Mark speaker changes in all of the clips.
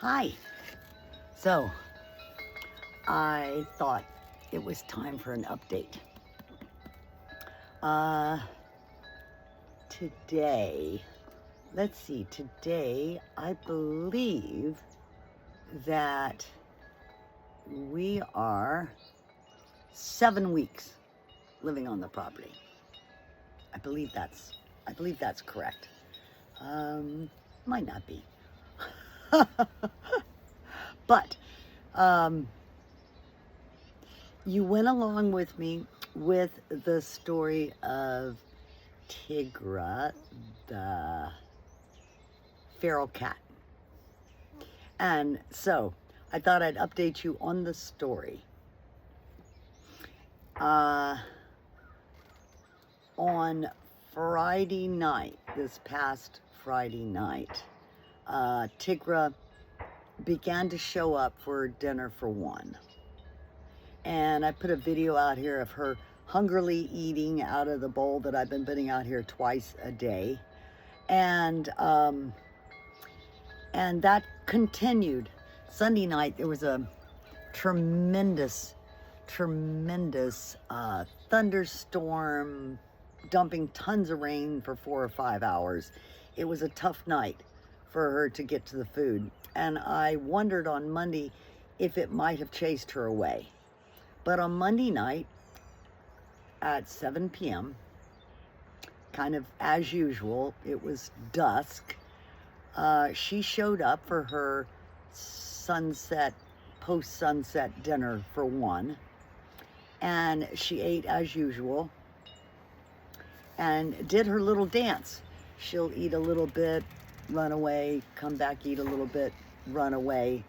Speaker 1: Hi. So, I thought it was time for an update. Today, let's see, today I believe that we are 7 weeks living on the property. I believe that's correct. Might not be. But you went along with me with the story of Tigra, the feral cat. And so I thought I'd update you on the story. On Friday night, this past Friday night, Tigra began to show up for dinner for one. And I put a video out here of her hungrily eating out of the bowl that I've been putting out here twice a day. And that continued. Sunday night, there was a tremendous thunderstorm, dumping tons of rain for 4 or 5 hours. It was a tough night for her to get to the food. And I wondered on Monday if it might have chased her away. But on Monday night at 7 p.m., kind of as usual, it was dusk, she showed up for her post-sunset dinner for one. And she ate as usual and did her little dance. She'll eat a little bit, run away, come back, eat a little bit, run away.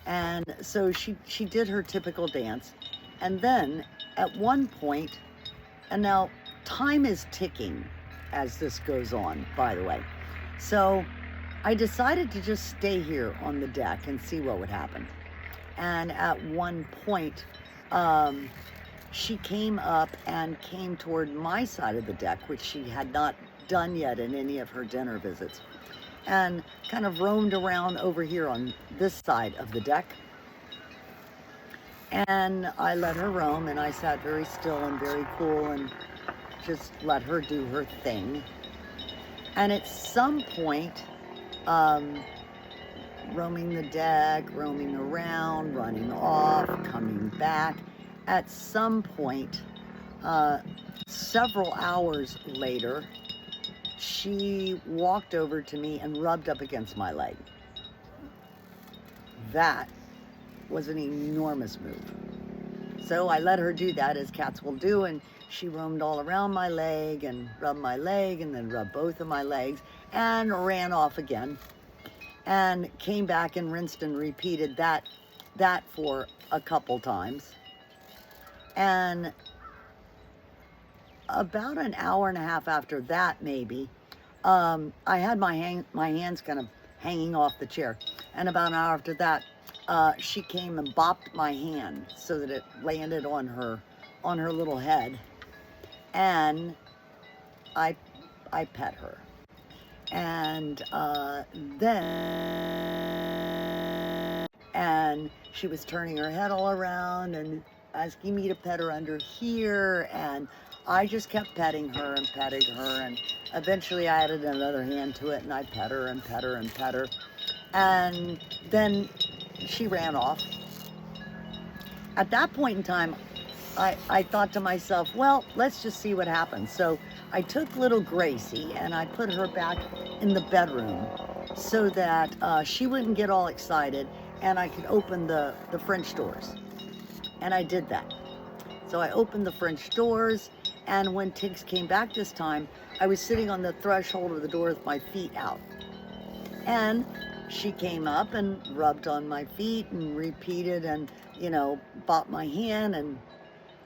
Speaker 1: And so she did her typical dance. And then at one point, and now time is ticking as this goes on, by the way. So I decided to just stay here on the deck and see what would happen. And at one point, she came up and came toward my side of the deck, which she had not done yet in any of her dinner visits, and kind of roamed around over here on this side of the deck. And I let her roam, and I sat very still and very cool and just let her do her thing. And at some point, roaming the deck, roaming around, running off, coming back, at some point, several hours later, she walked over to me and rubbed up against my leg. That was an enormous move. So I let her do that, as cats will do, and she roamed all around my leg and rubbed my leg and then rubbed both of my legs and ran off again and came back and rinsed and repeated that for a couple times. And about an hour and a half after that, maybe, I had my hands kind of hanging off the chair. And about an hour after that, she came and bopped my hand so that it landed on her little head. And I pet her. And then she was turning her head all around and asking me to pet her under here, and I just kept petting her, and eventually I added another hand to it, and I pet her and pet her and pet her, and then she ran off. At that point in time, I thought to myself, well, let's just see what happens. So I took little Gracie and I put her back in the bedroom so that she wouldn't get all excited and I could open the French doors. And I did that. So I opened the French doors, and when Tiggs came back this time, I was sitting on the threshold of the door with my feet out. And she came up and rubbed on my feet and repeated and, bopped my hand and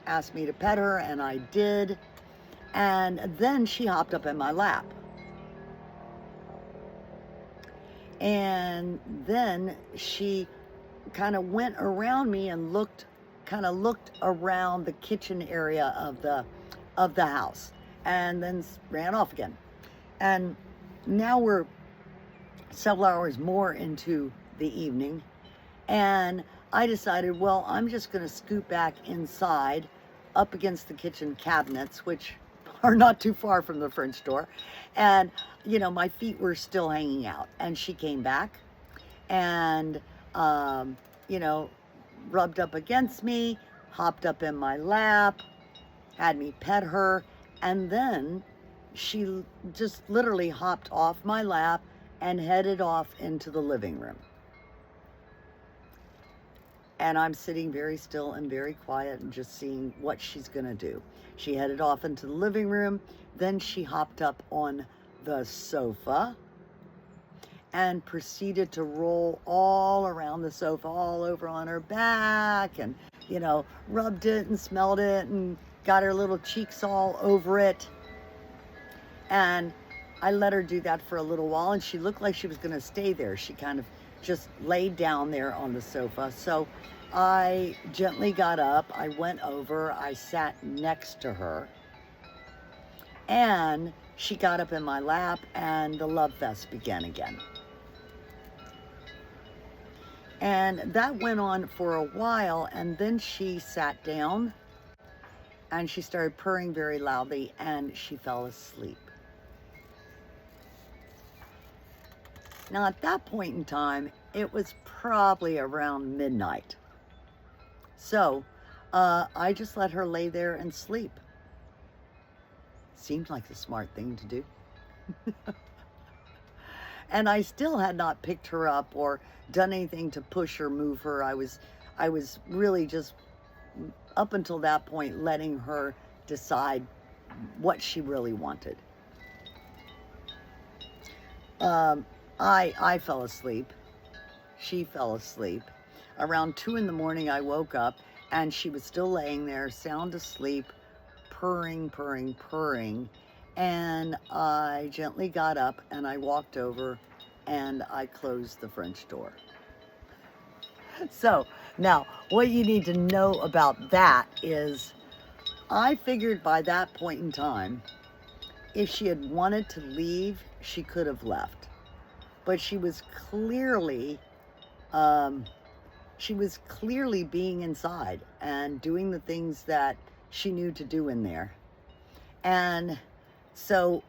Speaker 1: asked me to pet her, and I did. And then she hopped up in my lap. And then she kind of went around me and looked around the kitchen area of the house, and then ran off again. And now we're several hours more into the evening, and I decided, well, I'm just going to scoot back inside up against the kitchen cabinets, which are not too far from the French door. And, you know, my feet were still hanging out. And she came back and, you know, rubbed up against me, hopped up in my lap, had me pet her. And then she just literally hopped off my lap and headed off into the living room. And I'm sitting very still and very quiet and just seeing what she's going to do. She headed off into the living room. Then she hopped up on the sofa and proceeded to roll all around the sofa, all over on her back, and, you know, rubbed it and smelled it and got her little cheeks all over it. And I let her do that for a little while, and she looked like she was going to stay there. She kind of just laid down there on the sofa. So I gently got up, I went over, I sat next to her, and she got up in my lap, and the love fest began again. And that went on for a while, and then she sat down, and she started purring very loudly, and she fell asleep. Now, at that point in time, it was probably around midnight. So, I just let her lay there and sleep. Seemed like the smart thing to do. And I still had not picked her up or done anything to push or move her. I was really just, up until that point, letting her decide what she really wanted. I fell asleep. She fell asleep. Around 2 in the morning, I woke up, and she was still laying there, sound asleep, purring, purring, purring. And I gently got up, and I walked over, and I closed the French door. So, now, what you need to know about that is, I figured by that point in time, if she had wanted to leave, she could have left. But she was clearly being inside and doing the things that she knew to do in there. And so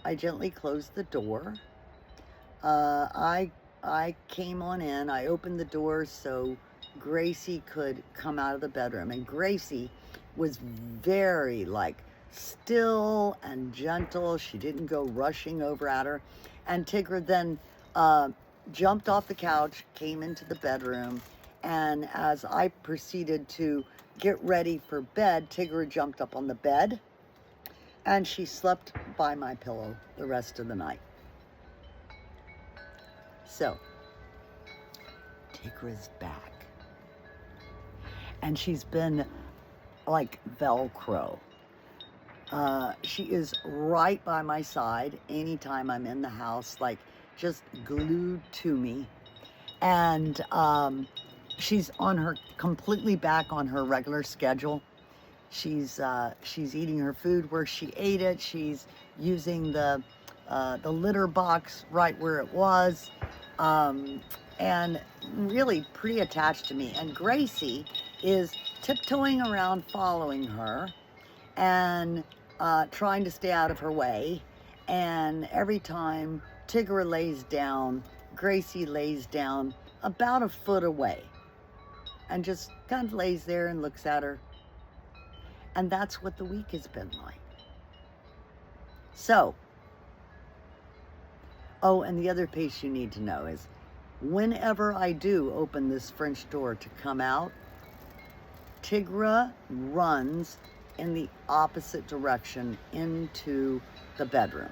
Speaker 1: I gently closed the door. I came on in. I opened the door so Gracie could come out of the bedroom. And Gracie was very, like, still and gentle. She didn't go rushing over at her. And Tigra then jumped off the couch, came into the bedroom, and as I proceeded to get ready for bed, Tigra jumped up on the bed, and she slept by my pillow the rest of the night. So, Tigra's back. And she's been like Velcro. She is right by my side anytime I'm in the house, like just glued to me. And she's on her, completely back on her regular schedule. She's eating her food where she ate it. She's using the litter box right where it was, and really pretty attached to me. And Gracie is tiptoeing around following her and trying to stay out of her way. And every time Tigra lays down, Gracie lays down about a foot away and just kind of lays there and looks at her. And that's what the week has been like. So, oh, and the other piece you need to know is whenever I do open this French door to come out, Tigra runs in the opposite direction into the bedroom.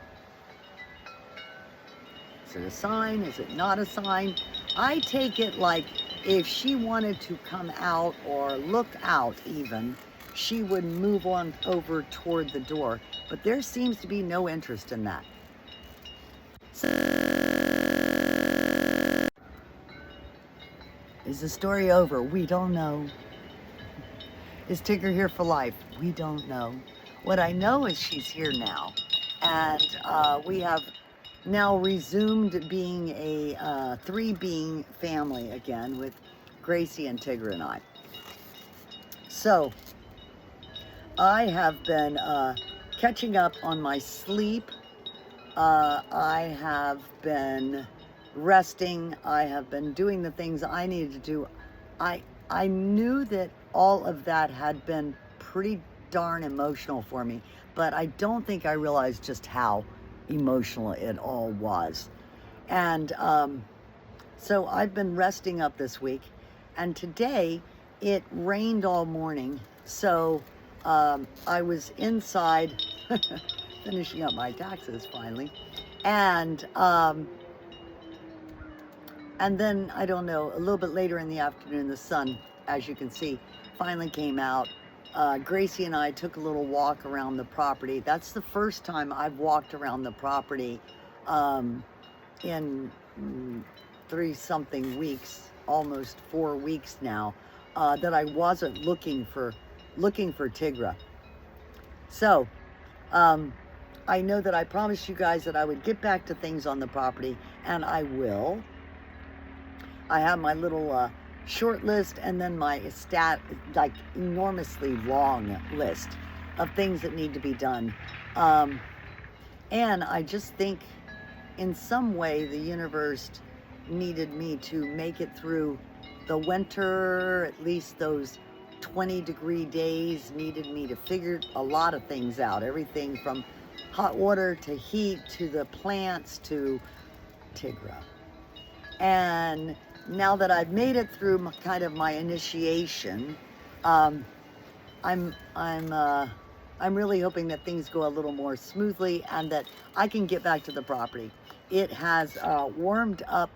Speaker 1: Is it a sign? Is it not a sign? I take it like if she wanted to come out or look out even, she would move on over toward the door. But there seems to be no interest in that. So, is the story over? We don't know. Is Tigra here for life? We don't know. What I know is she's here now. And we have now resumed being a three-being family again with Gracie and Tigra and I. So I have been catching up on my sleep. I have been resting. I have been doing the things I needed to do. I knew that all of that had been pretty darn emotional for me, but I don't think I realized just how emotional it all was. And so I've been resting up this week, and today it rained all morning. So I was inside finishing up my taxes finally, and then, I don't know, a little bit later in the afternoon, the sun, as you can see, finally came out. Gracie and I took a little walk around the property. That's the first time I've walked around the property in 3-something weeks, almost 4 weeks now, that I wasn't looking for Tigra. So, I know that I promised you guys that I would get back to things on the property, and I will. I have my little short list and then my enormously long list of things that need to be done. And I just think in some way the universe needed me to make it through the winter, at least those 20-degree days, needed me to figure a lot of things out. Everything from hot water to heat to the plants to Tigra. And now that I've made it through kind of my initiation, I'm really hoping that things go a little more smoothly and that I can get back to the property. It has warmed up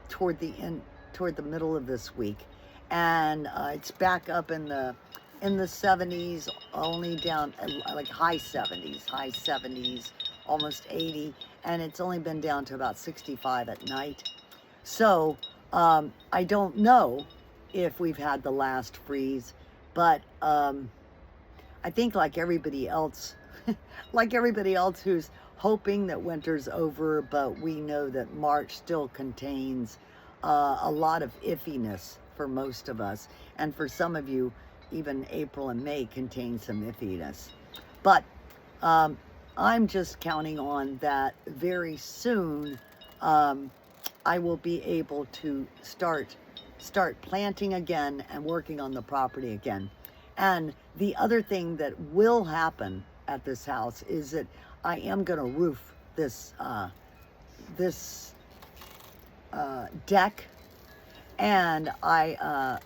Speaker 1: toward the middle of this week, and it's back up in the 70s, only down like high 70s, almost 80, and it's only been down to about 65 at night. So I don't know if we've had the last freeze, but I think like everybody else who's hoping that winter's over, but we know that March still contains a lot of iffiness for most of us, and for some of you, even April and May contain some iffiness. But I'm just counting on that very soon I will be able to start planting again and working on the property again. And the other thing that will happen at this house is that I am going to roof this deck, and I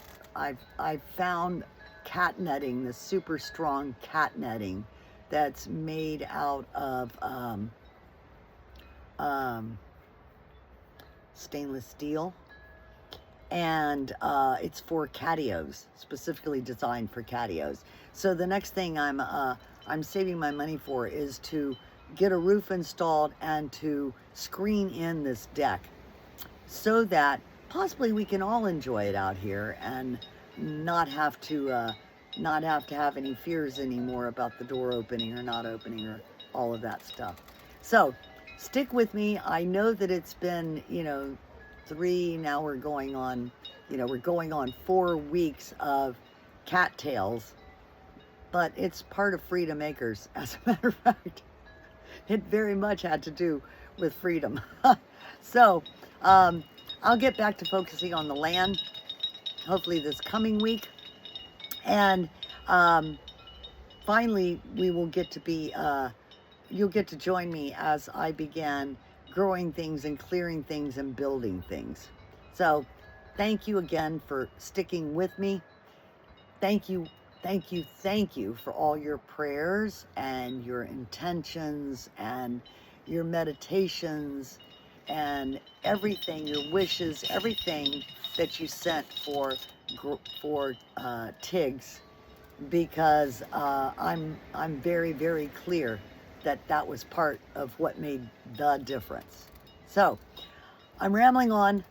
Speaker 1: found cat netting, this super strong cat netting that's made out of stainless steel, and it's for catios, specifically designed for catios. So the next thing I'm saving my money for is to get a roof installed and to screen in this deck so that possibly we can all enjoy it out here and not have to have any fears anymore about the door opening or not opening or all of that stuff. So stick with me. I know that it's been, 3, now we're going on 4 weeks of cattails, but it's part of Freedom Acres. As a matter of fact, it very much had to do with freedom. So I'll get back to focusing on the land, hopefully this coming week. And finally, we will get to be, you'll get to join me as I begin growing things and clearing things and building things. So thank you again for sticking with me. Thank you for all your prayers and your intentions and your meditations and everything, your wishes, everything that you sent for Tigs, because I'm very, very clear that was part of what made the difference. So I'm rambling on.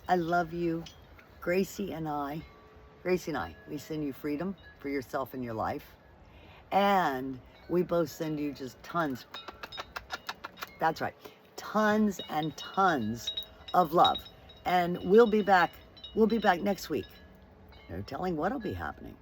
Speaker 1: I love you. Gracie and I, we send you freedom for yourself and your life. And We both send you just tons. That's right. Tons and tons of love. And we'll be back. We'll be back next week. No telling what'll be happening.